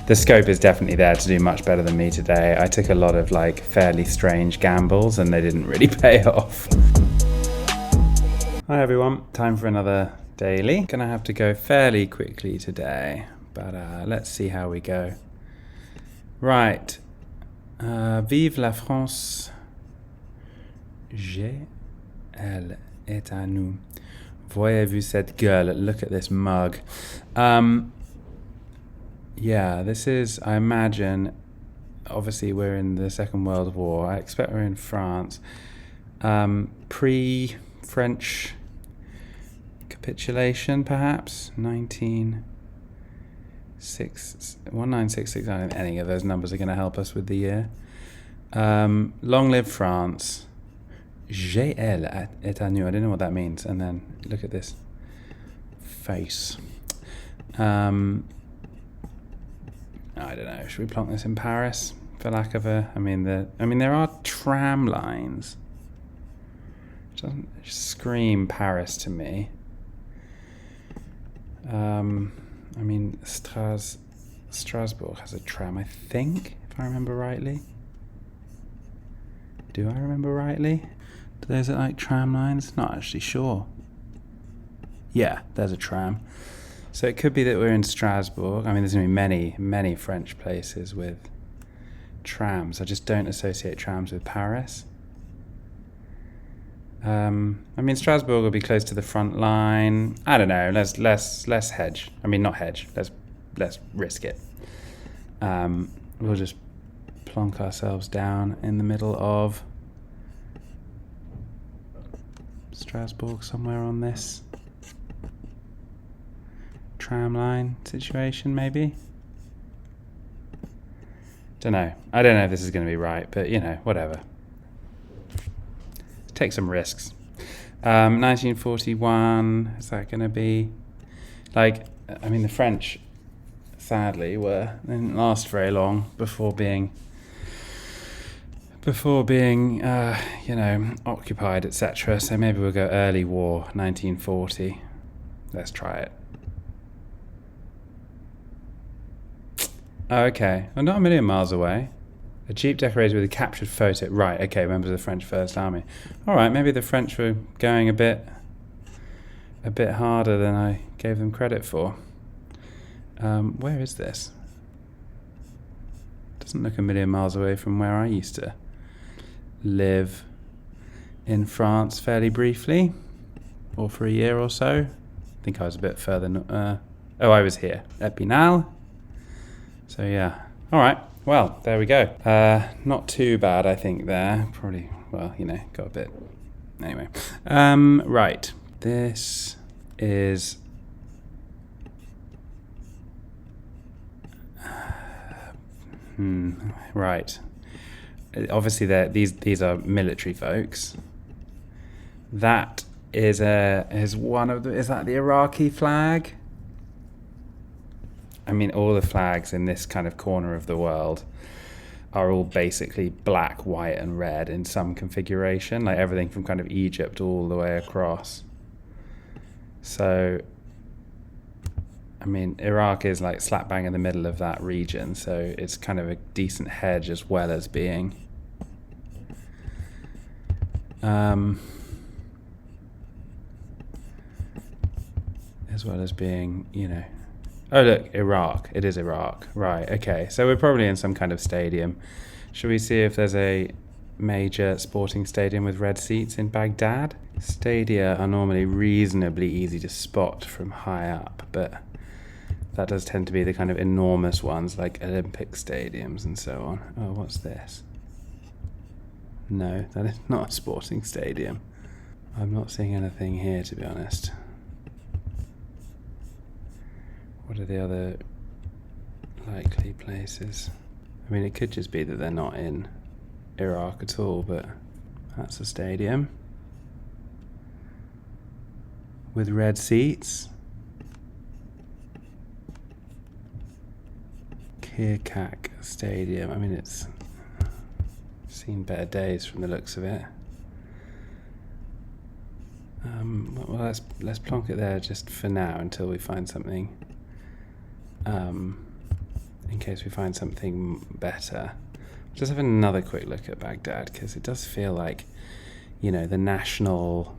The scope is definitely there to do much better than me today. I took a lot of like fairly strange gambles and they didn't really pay off. Hi everyone, time for another daily. Gonna have to go fairly quickly today, but let's see how we go. Right, vive la France, elle est à nous. Voyez-vous cette gueule? Look at this mug. Yeah, this is, I imagine, obviously we're in the Second World War. I expect we're in France. Pre-French capitulation, perhaps? 1966. I don't think any of those numbers are going to help us with the year. Long live France. GL est à nous. I don't know what that means. And then look at this face. I don't know. Should we plonk this in Paris for lack of a? I mean, there are tram lines. It doesn't scream Paris to me. Strasbourg has a tram, I think, if I remember rightly. Do I remember rightly? Do those look like tram lines? Not actually sure. Yeah, there's a tram. So it could be that we're in Strasbourg. I mean, there's going to be many, many French places with trams. I just don't associate trams with Paris. I mean, Strasbourg will be close to the front line. I don't know. Let's hedge. I mean, not hedge. Let's risk it. We'll just plonk ourselves down in the middle of Strasbourg, somewhere on this tram line situation, maybe. Don't know. I don't know if this is going to be right, but you know, whatever. Take some risks. 1941, is that going to be like? I mean, the French, sadly, didn't last very long before being occupied, etc. So maybe we'll go early war, 1940. Let's try it. Oh, okay. Well, not a million miles away. A jeep decorated with a captured photo. Right, okay, members of the French First Army. All right, maybe the French were going a bit harder than I gave them credit for. Where is this? Doesn't look a million miles away from where I used to live in France fairly briefly, or for a year or so. I think I was a bit further. I was here, Epinal. So yeah, all right. Well, there we go. Not too bad, I think, there. Probably, well, got a bit. Anyway. Right. This is... right. Obviously, these are military folks. That is one of the... Is that the Iraqi flag? I mean, all the flags in this kind of corner of the world are all basically black, white, and red in some configuration, like everything from kind of Egypt all the way across. So, I mean, Iraq is like slap bang in the middle of that region, so it's kind of a decent hedge as well as being... Oh, look, Iraq. It is Iraq. Right, okay. So we're probably in some kind of stadium. Should we see if there's a major sporting stadium with red seats in Baghdad? Stadia are normally reasonably easy to spot from high up, but that does tend to be the kind of enormous ones like Olympic stadiums and so on. Oh, what's this? No, that is not a sporting stadium. I'm not seeing anything here, to be honest. What are the other likely places? I mean, it could just be that they're not in Iraq at all, but that's a stadium with red seats. Kirkuk Stadium. I mean, it's seen better days from the looks of it. Well, let's plonk it there just for now until we find something in case we find something better. Just have another quick look at Baghdad, because it does feel like, you know, the national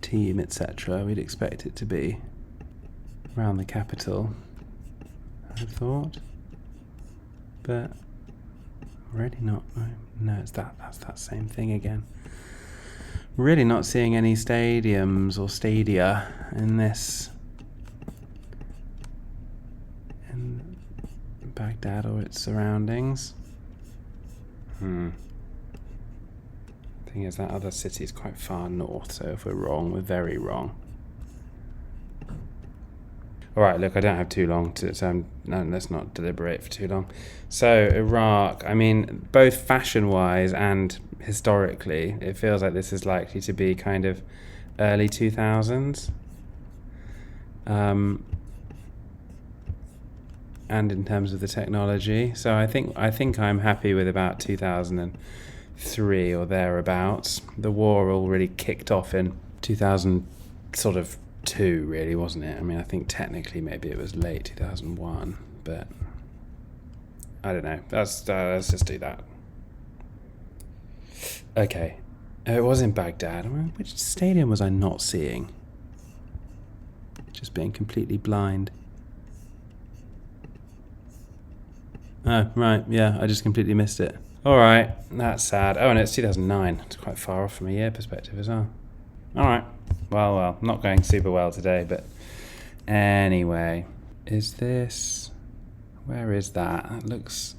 team, etc. We'd expect it to be around the capital, I thought. But really not. No, it's that's that same thing again. Really not seeing any stadiums or stadia in this, in Baghdad or its surroundings. Thing is, that other city is quite far north, so if we're wrong, we're very wrong. Alright, look, I don't have too long to, no, let's not deliberate for too long. So, Iraq, I mean, both fashion-wise and historically, it feels like this is likely to be kind of early 2000s. And in terms of the technology. So I think I'm happy with about 2003 or thereabouts. The war already kicked off in 2000 sort of 2, really, wasn't it? I mean, I think technically maybe it was late 2001, but I don't know. Let's just do that. Okay. It was in Baghdad. Which stadium was I not seeing? Just being completely blind. Oh, right. Yeah, I just completely missed it. All right. That's sad. Oh, and it's 2009. It's quite far off from a year perspective as well. All right. Well, not going super well today, but anyway. Is this... Where is that? That looks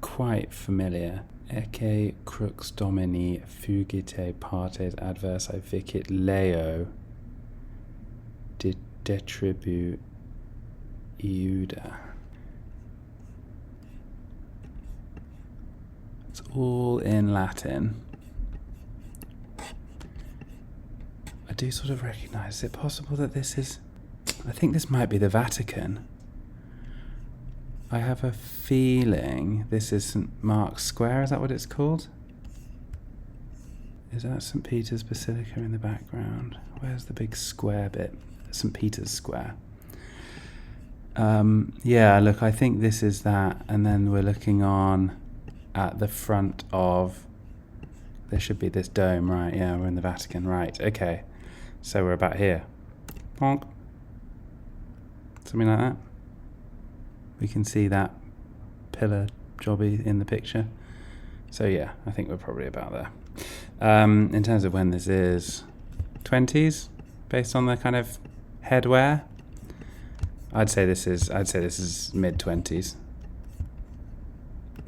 quite familiar. Ecce crux domini fugite partes adversae vicit leo de detribu iuda. It's all in Latin. I do sort of recognise, is it possible that this is... I think this might be the Vatican. I have a feeling this is St. Mark's Square, is that what it's called? Is that St. Peter's Basilica in the background? Where's the big square bit? St. Peter's Square. Yeah, look, I think this is that, and then we're looking on at the front of... There should be this dome, right? Yeah, we're in the Vatican, right, okay. So we're about here. Bonk. Something like that. We can see that pillar jobby in the picture. So yeah, I think we're probably about there. In terms of when this is, 20s, based on the kind of headwear. I'd say this is mid 20s.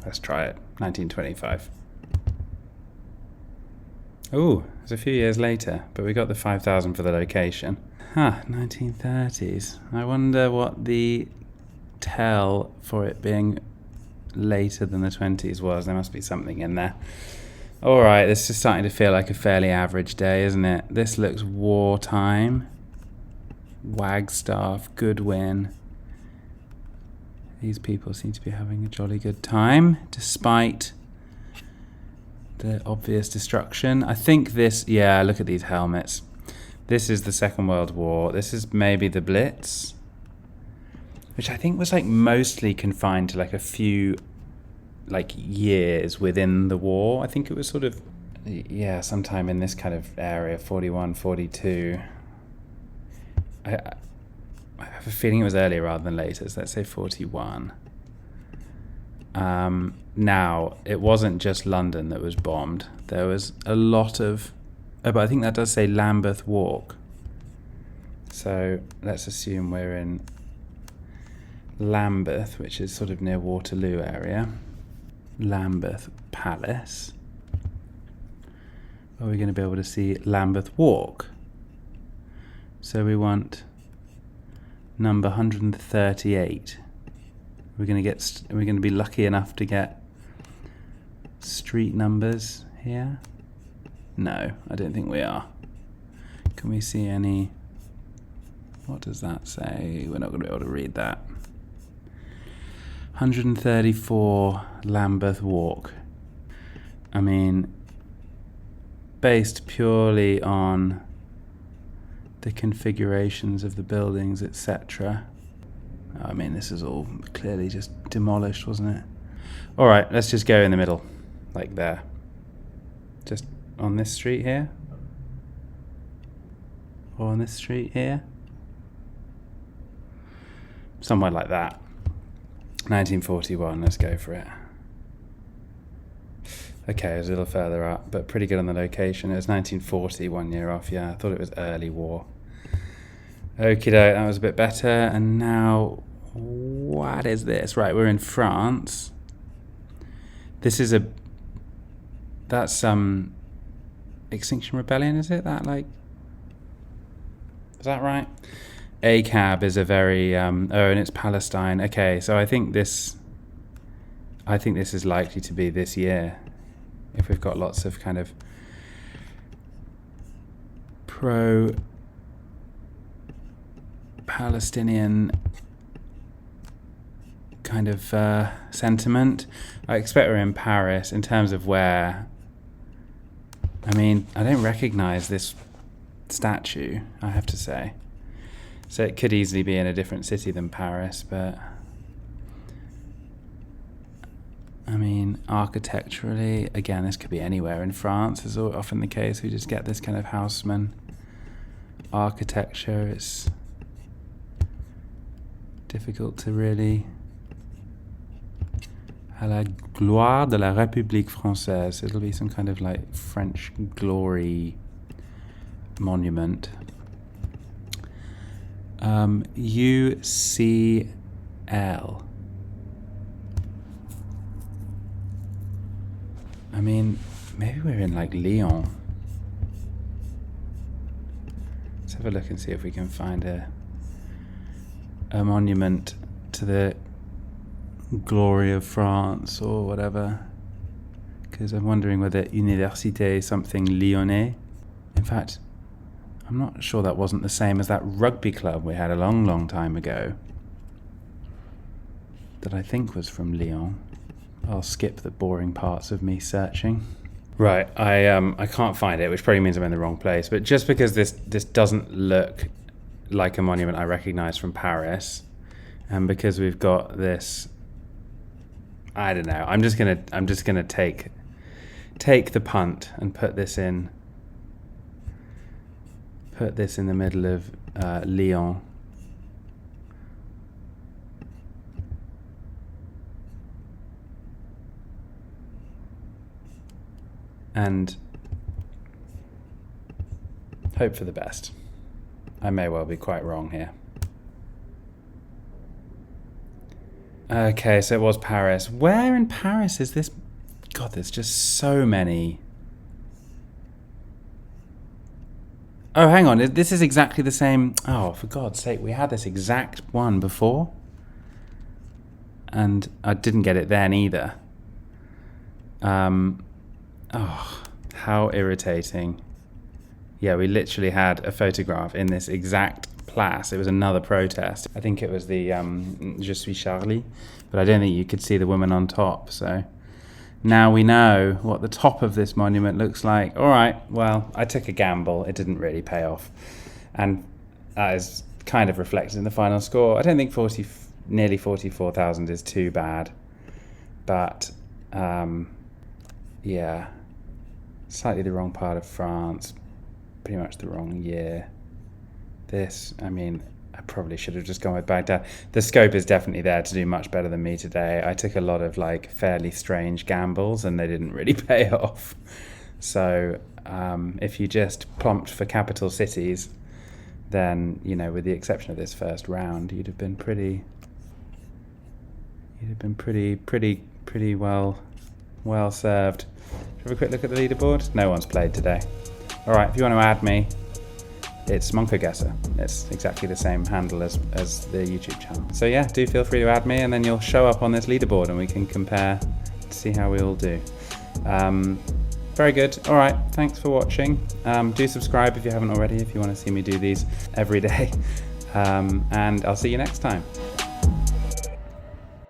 Let's try it. 1925. Ooh, it's a few years later, but we got the 5,000 for the location. 1930s. I wonder what the tell for it being later than the 20s was. There must be something in there. Alright, this is starting to feel like a fairly average day, isn't it? This looks wartime. Wagstaff, Goodwin. These people seem to be having a jolly good time, despite the obvious destruction. I think this, yeah, look at these helmets. This is the Second World War. This is maybe the Blitz, which I think was like mostly confined to like a few like years within the war. I think it was sort of, yeah, sometime in this kind of area, 41, 42. I have a feeling it was earlier rather than later, so let's say 41. Now, it wasn't just London that was bombed. There was a lot of... Oh, but I think that does say Lambeth Walk. So let's assume we're in Lambeth, which is sort of near Waterloo area. Lambeth Palace. Are we going to be able to see Lambeth Walk? So we want number 138. We're going to be lucky enough to get street numbers here? No, I don't think we are. Can we see any... What does that say? We're not going to be able to read that. 134 Lambeth Walk. I mean, based purely on the configurations of the buildings, etc. I mean, this is all clearly just demolished, wasn't it? All right, let's just go in the middle, like there. Just on this street here. Or on this street here. Somewhere like that. 1941, let's go for it. Okay, it was a little further up, but pretty good on the location. It was 1940, 1 year off, yeah. I thought it was early war. Okie doke, that was a bit better. And now, what is this? Right, we're in France. This is that's Extinction Rebellion, is it? That like, is that right? ACAB is a very, and it's Palestine. Okay, so I think this is likely to be this year. If we've got lots of kind of pro-Palestinian kind of sentiment. I expect we're in Paris. In terms of where, I mean, I don't recognize this statue, I have to say. So it could easily be in a different city than Paris, but I mean, architecturally, again, this could be anywhere in France, as often the case. We just get this kind of Haussmann architecture. It's difficult to really... À la gloire de la République française. It'll be some kind of like French glory monument. UCL. I mean, maybe we're in like Lyon. Let's have a look and see if we can find a monument to the glory of France or whatever. Because I'm wondering whether Université something Lyonnais. In fact, I'm not sure that wasn't the same as that rugby club we had a long, long time ago. That I think was from Lyon. I'll skip the boring parts of me searching. Right, I can't find it, which probably means I'm in the wrong place. But just because this doesn't look like a monument I recognise from Paris, and because we've got this, I don't know. I'm just gonna take the punt and put this in the middle of Lyon. And hope for the best. I may well be quite wrong here. Okay, so it was Paris. Where in Paris is this? God, there's just so many. Oh, hang on. This is exactly the same. Oh, for God's sake, we had this exact one before. And I didn't get it then either. Oh, how irritating. Yeah, we literally had a photograph in this exact place. It was another protest. I think it was the Je suis Charlie, but I don't think you could see the woman on top. So now we know what the top of this monument looks like. All right, well, I took a gamble. It didn't really pay off. And that is kind of reflected in the final score. I don't think nearly 44,000 is too bad. But, yeah, slightly the wrong part of France, pretty much the wrong year. This, I mean, I probably should have just gone with Baghdad. The scope is definitely there to do much better than me today. I took a lot of like fairly strange gambles and they didn't really pay off. So if you just plonked for capital cities, then, you know, with the exception of this first round, you'd have been pretty well served. Have a quick look at the leaderboard. No one's played today. All right, if you want to add me, it's Monkoguessr. It's exactly the same handle as the YouTube channel. So yeah, do feel free to add me, and then you'll show up on this leaderboard, and we can compare to see how we all do. Very good. All right, thanks for watching. Do subscribe if you haven't already, if you want to see me do these every day. And I'll see you next time.